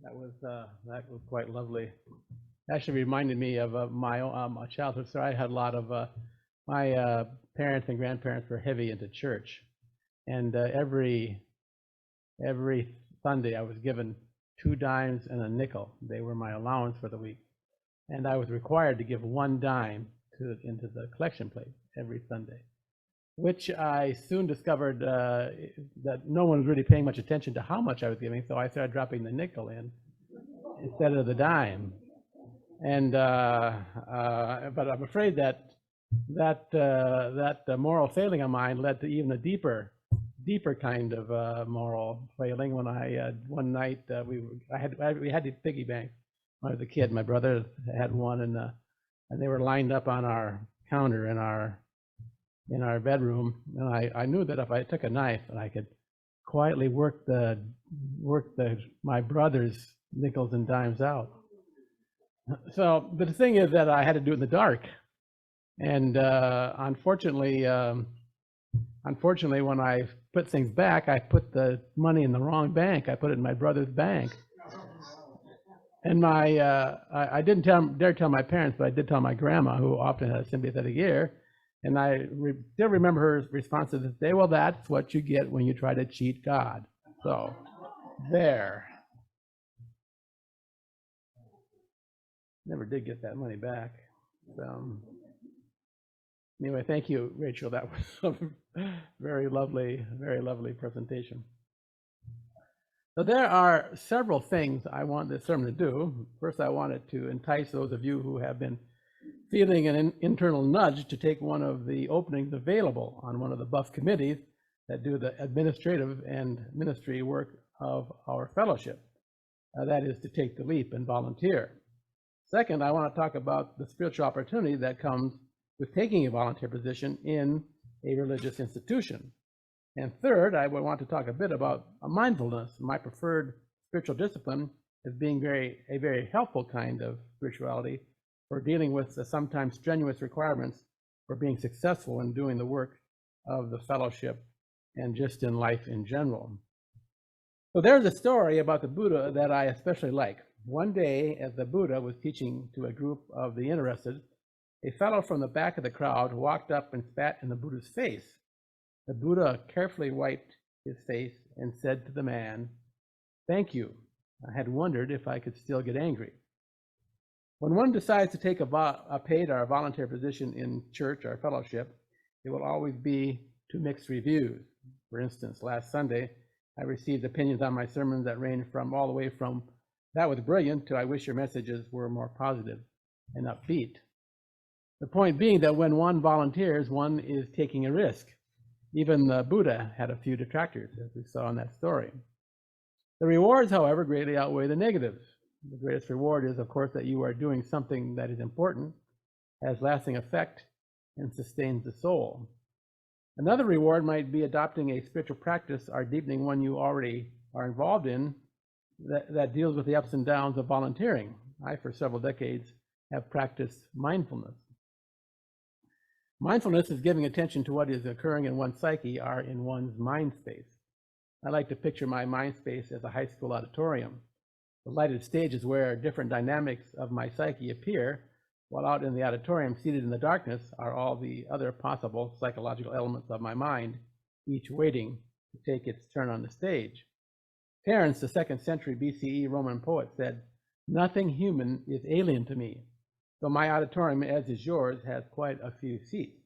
That was quite lovely. Actually reminded me of my childhood story. I had a lot of my parents and grandparents were heavy into church, and every Sunday I was given 2 dimes and a nickel. They were my allowance for the week, and I was required to give 1 dime into the collection plate every Sunday, which I soon discovered that no one was really paying much attention to how much I was giving, so I started dropping the nickel in instead of the dime. And but I'm afraid that moral failing of mine led to even a deeper kind of moral failing when I one night we had these piggy banks when I was a kid. My brother had one, and they were lined up on our counter in our bedroom, and I knew that if I took a knife and I could quietly work my brother's nickels and dimes out. So, but the thing is that I had to do it in the dark, and unfortunately, when I put things back, I put the money in the wrong bank. I put it in my brother's bank, and I didn't dare tell my parents, but I did tell my grandma, who often had a sympathetic ear, and I still remember her response to this day. Well, that's what you get when you try to cheat God. So, there. Never did get that money back. Anyway, thank you, Rachel. That was a very lovely presentation. So there are several things I want this sermon to do. First, I wanted to entice those of you who have been feeling an internal nudge to take one of the openings available on one of the buff committees that do the administrative and ministry work of our fellowship. That is to take the leap and volunteer. Second, I want to talk about the spiritual opportunity that comes with taking a volunteer position in a religious institution. And third, I would want to talk a bit about mindfulness. My preferred spiritual discipline as being a very helpful kind of spirituality for dealing with the sometimes strenuous requirements for being successful in doing the work of the fellowship and just in life in general. So there's a story about the Buddha that I especially like. One day, as the Buddha was teaching to a group of the interested, a fellow from the back of the crowd walked up and spat in the Buddha's face. The Buddha carefully wiped his face and said to the man, "Thank you. I had wondered if I could still get angry." When one decides to take a paid or a volunteer position in church or fellowship, it will always be to mixed reviews. For instance, last Sunday, I received opinions on my sermons that ranged from all the way from "that was brilliant" to "I wish your messages were more positive and upbeat." The point being that when one volunteers, one is taking a risk. Even the Buddha had a few detractors, as we saw in that story. The rewards, however, greatly outweigh the negatives. The greatest reward is, of course, that you are doing something that is important, has lasting effect, and sustains the soul. Another reward might be adopting a spiritual practice or deepening one you already are involved in that deals with the ups and downs of volunteering. I, for several decades, have practiced mindfulness. Mindfulness is giving attention to what is occurring in one's psyche or in one's mind space. I like to picture my mind space as a high school auditorium. The lighted stage is where different dynamics of my psyche appear, while out in the auditorium, seated in the darkness, are all the other possible psychological elements of my mind, each waiting to take its turn on the stage. Terence, the 2nd century BCE Roman poet, said, "Nothing human is alien to me, though my auditorium, as is yours, has quite a few seats."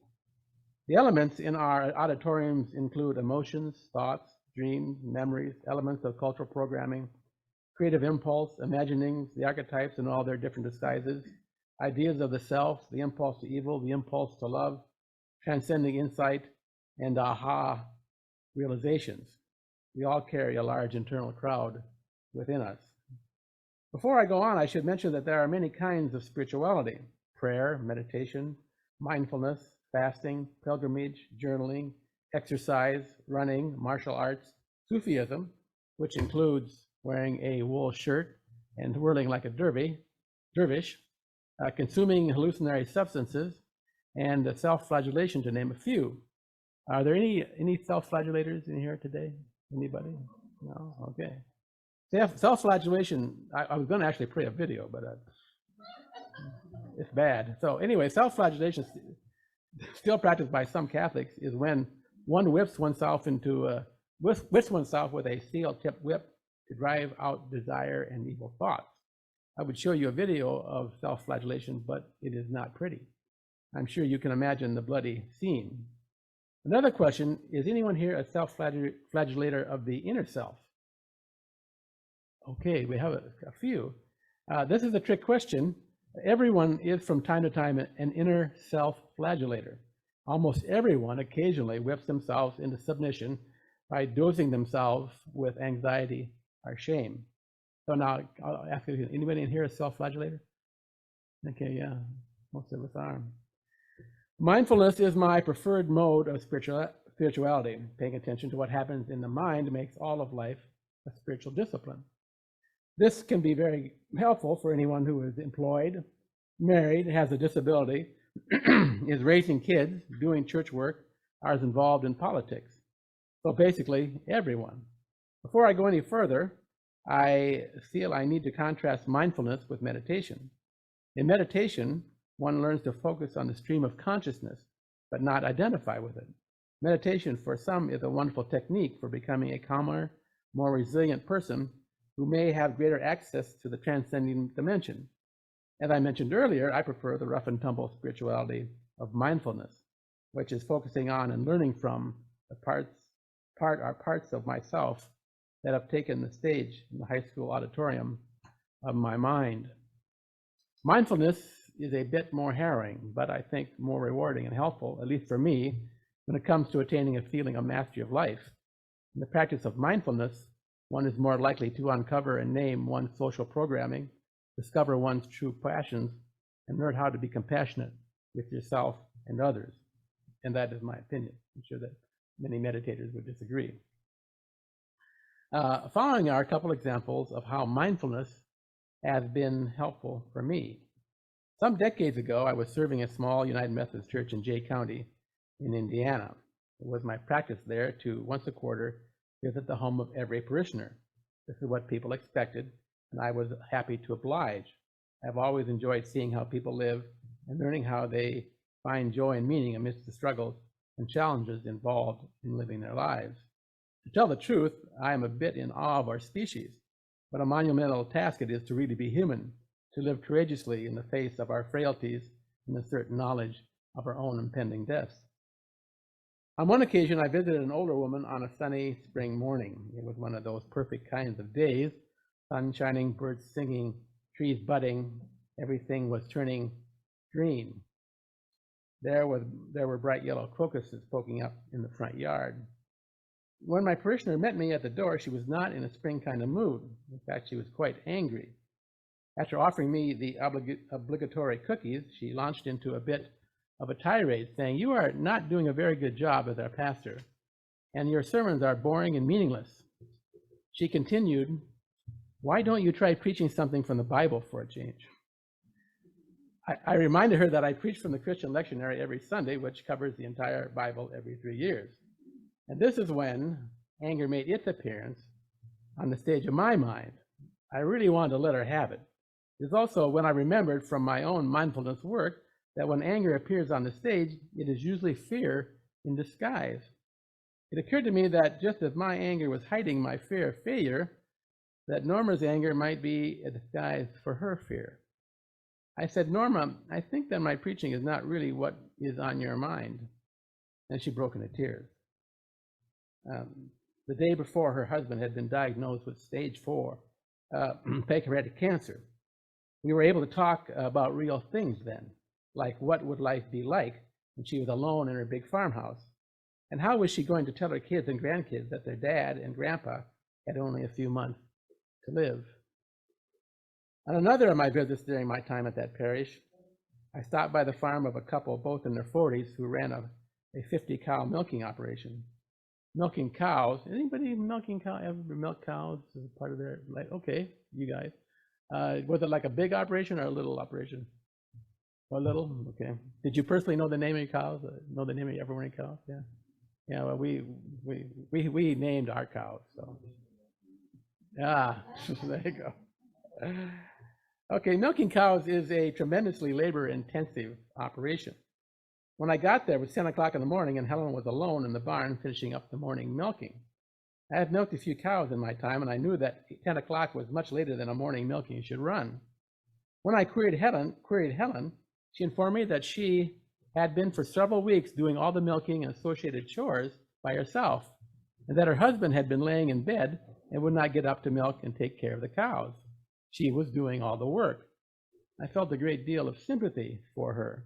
The elements in our auditoriums include emotions, thoughts, dreams, memories, elements of cultural programming, creative impulse, imaginings, the archetypes in all their different disguises, ideas of the self, the impulse to evil, the impulse to love, transcending insight, and aha realizations. We all carry a large internal crowd within us. Before I go on, I should mention that there are many kinds of spirituality: prayer, meditation, mindfulness, fasting, pilgrimage, journaling, exercise, running, martial arts, Sufism, which includes wearing a wool shirt and whirling like a dervish, consuming hallucinatory substances, and self-flagellation, to name a few. Are there any self-flagellators in here today? Anybody? No? Okay. Self-flagellation, I was going to actually play a video, but it's bad. So anyway, self-flagellation, still practiced by some Catholics, is when one whips oneself with a steel-tipped whip to drive out desire and evil thoughts. I would show you a video of self-flagellation, but it is not pretty. I'm sure you can imagine the bloody scene. Another question, is anyone here a self-flagellator of the inner self? Okay, we have a few. This is a trick question. Everyone is from time to time an inner self-flagellator. Almost everyone occasionally whips themselves into submission by dosing themselves with anxiety or shame. So now I'll ask you, anybody in here a self-flagellator? Okay, yeah, most of us are. Mindfulness is my preferred mode of spirituality. Paying attention to what happens in the mind makes all of life a spiritual discipline. This can be very helpful for anyone who is employed, married, has a disability, is raising kids, doing church work, or is involved in politics. So basically, everyone. Before I go any further, I feel I need to contrast mindfulness with meditation. In meditation, one learns to focus on the stream of consciousness, but not identify with it. Meditation, for some, is a wonderful technique for becoming a calmer, more resilient person who may have greater access to the transcending dimension. As I mentioned earlier, I prefer the rough and tumble spirituality of mindfulness, which is focusing on and learning from the parts of myself that have taken the stage in the high school auditorium of my mind. Mindfulness is a bit more harrowing, but I think more rewarding and helpful, at least for me, when it comes to attaining a feeling of mastery of life. In the practice of mindfulness, one is more likely to uncover and name one's social programming, discover one's true passions, and learn how to be compassionate with yourself and others. And that is my opinion. I'm sure that many meditators would disagree. Following are a couple examples of how mindfulness has been helpful for me. Some decades ago, I was serving a small United Methodist church in Jay County in Indiana. It was my practice there to once a quarter visit the home of every parishioner. This is what people expected, and I was happy to oblige. I've always enjoyed seeing how people live and learning how they find joy and meaning amidst the struggles and challenges involved in living their lives. To tell the truth, I am a bit in awe of our species. What a monumental task it is to really be human, to live courageously in the face of our frailties and the certain knowledge of our own impending deaths. On one occasion, I visited an older woman on a sunny spring morning. It was one of those perfect kinds of days, sun shining, birds singing, trees budding, everything was turning green. There were bright yellow crocuses poking up in the front yard. When my parishioner met me at the door, she was not in a spring kind of mood. In fact, she was quite angry. After offering me the obligatory cookies, she launched into a bit of a tirade, saying, "You are not doing a very good job as our pastor, and your sermons are boring and meaningless." She continued, "Why don't you try preaching something from the Bible for a change?" I reminded her that I preach from the Christian lectionary every Sunday, which covers the entire Bible every 3 years. And this is when anger made its appearance on the stage of my mind. I really wanted to let her have it. It's also when I remembered from my own mindfulness work that when anger appears on the stage, it is usually fear in disguise. It occurred to me that just as my anger was hiding my fear of failure, that Norma's anger might be a disguise for her fear. I said, "Norma, I think that my preaching is not really what is on your mind." And she broke into tears. The day before, her husband had been diagnosed with stage 4 pancreatic cancer. We were able to talk about real things then, like what would life be like when she was alone in her big farmhouse, and how was she going to tell her kids and grandkids that their dad and grandpa had only a few months to live. On another of my visits during my time at that parish, I stopped by the farm of a couple, both in their 40s, who ran a 50-cow milking operation. Milking cows. Anybody milking cow ever milk cows as part of their life? Okay, you guys. Was it like a big operation or a little operation? A little? Okay. Did you personally know the name of your cows? Know the name of every cow? Yeah. Yeah, well, we named our cows, so. Ah, there you go. Okay, milking cows is a tremendously labor-intensive operation. When I got there, it was 10 o'clock in the morning, and Helen was alone in the barn finishing up the morning milking. I had milked a few cows in my time, and I knew that 10 o'clock was much later than a morning milking should run. When I queried Helen, she informed me that she had been for several weeks doing all the milking and associated chores by herself, and that her husband had been laying in bed and would not get up to milk and take care of the cows. She was doing all the work. I felt a great deal of sympathy for her.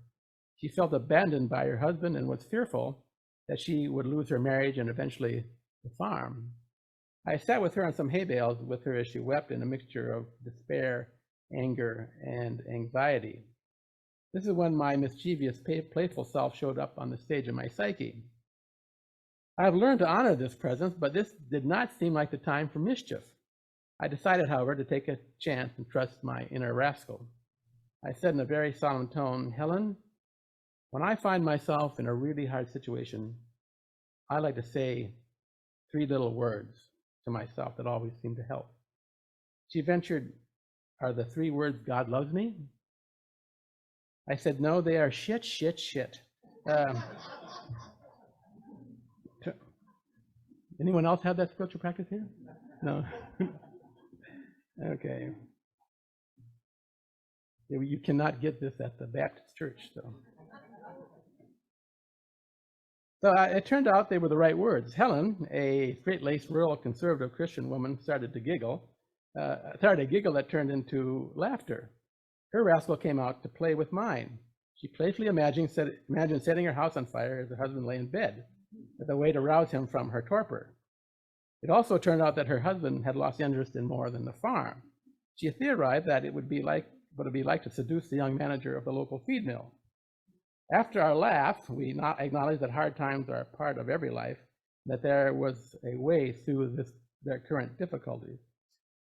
She felt abandoned by her husband and was fearful that she would lose her marriage and eventually the farm. I sat with her on some hay bales with her as she wept in a mixture of despair, anger, and anxiety. This is when my mischievous, playful self showed up on the stage of my psyche. I have learned to honor this presence, but this did not seem like the time for mischief. I decided, however, to take a chance and trust my inner rascal. I said in a very solemn tone, "Helen, when I find myself in a really hard situation, I like to say 3 little words to myself that always seem to help." She ventured, "Are the 3 words God loves me?" I said, "No, they are shit, shit, shit." Anyone else have that spiritual practice here? No. Okay. You cannot get this at the Baptist church, though. So it turned out they were the right words. Helen, a straight-laced, rural, conservative Christian woman, started a giggle that turned into laughter. Her rascal came out to play with mine. She playfully imagined setting her house on fire as her husband lay in bed, as a way to rouse him from her torpor. It also turned out that her husband had lost interest in more than the farm. She theorized that it would be like to seduce the young manager of the local feed mill. After our laugh, we acknowledged that hard times are a part of every life, that there was a way through their current difficulties.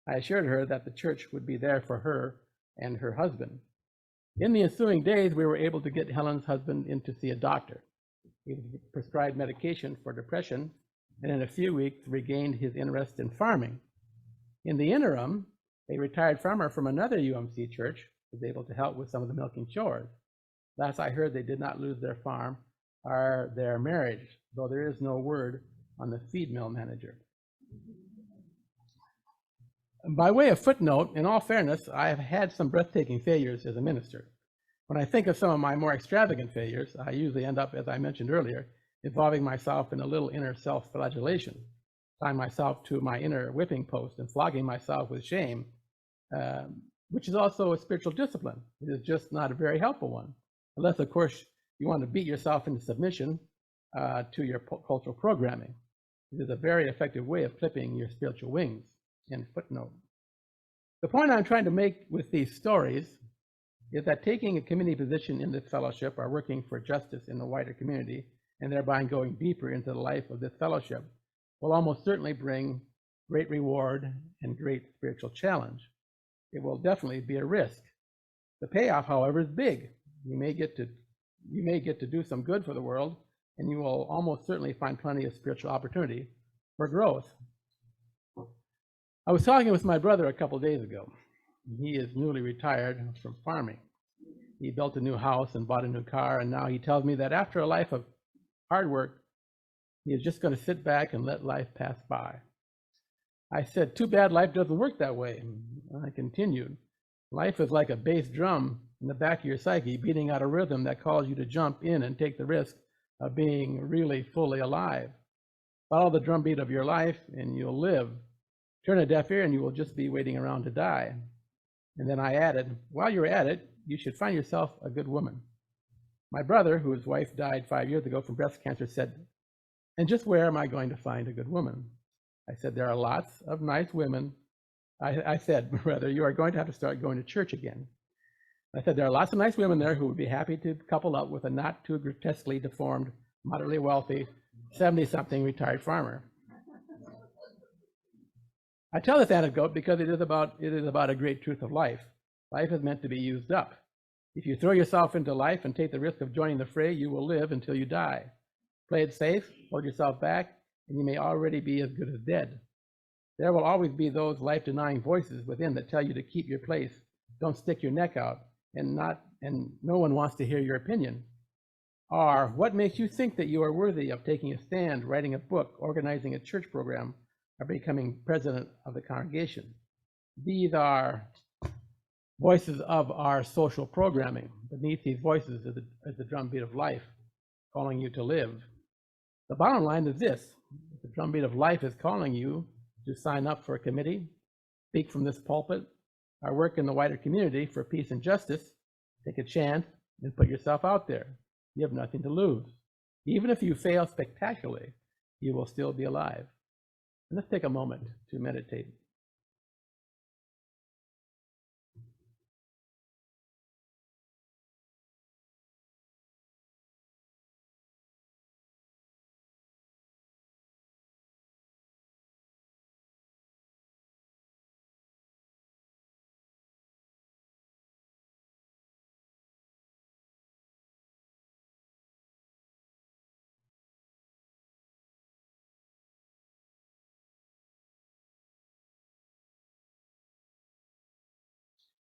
I assured her that the church would be there for her and her husband. In the ensuing days, we were able to get Helen's husband in to see a doctor. He prescribed medication for depression, and in a few weeks regained his interest in farming. In the interim, a retired farmer from another UMC church was able to help with some of the milking chores. Last I heard, they did not lose their farm or their marriage, though there is no word on the feed mill manager. By way of footnote, in all fairness, I have had some breathtaking failures as a minister. When I think of some of my more extravagant failures, I usually end up, as I mentioned earlier, involving myself in a little inner self-flagellation, tying myself to my inner whipping post and flogging myself with shame, which is also a spiritual discipline. It is just not a very helpful one, unless, of course, you want to beat yourself into submission to your cultural programming. It is a very effective way of clipping your spiritual wings. End footnote. The point I'm trying to make with these stories is that taking a community position in this fellowship or working for justice in the wider community, and thereby going deeper into the life of this fellowship, will almost certainly bring great reward and great spiritual challenge. It will definitely be a risk. The payoff, however, is big. You may get to do some good for the world, and you will almost certainly find plenty of spiritual opportunity for growth. I was talking with my brother a couple of days ago. He is newly retired from farming. He built a new house and bought a new car, and now he tells me that after a life of hard work, he is just going to sit back and let life pass by. I said, "Too bad life doesn't work that way." I continued, "Life is like a bass drum in the back of your psyche, beating out a rhythm that calls you to jump in and take the risk of being really fully alive. Follow the drumbeat of your life and you'll live. Turn a deaf ear and you will just be waiting around to die." And then I added, "While you're at it, you should find yourself a good woman." My brother, whose wife died 5 years ago from breast cancer, said, "And just where am I going to find a good woman?" I said, "There are lots of nice women." I said, "Brother, you are going to have to start going to church again." I said, "There are lots of nice women there who would be happy to couple up with a not too grotesquely deformed, moderately wealthy, 70-something retired farmer." I tell this anecdote because it is about a great truth of life. Life is meant to be used up. If you throw yourself into life and take the risk of joining the fray, you will live until you die. Play it safe, hold yourself back, and you may already be as good as dead. There will always be those life-denying voices within that tell you to keep your place, don't stick your neck out, and no one wants to hear your opinion. Or what makes you think that you are worthy of taking a stand, writing a book, organizing a church program, or becoming president of the congregation? These are voices of our social programming. Beneath these voices is the drumbeat of life calling you to live. The bottom line is this: if the drumbeat of life is calling you to sign up for a committee, speak from this pulpit, or work in the wider community for peace and justice, take a chance and put yourself out there. You have nothing to lose. Even if you fail spectacularly, you will still be alive. And let's take a moment to meditate.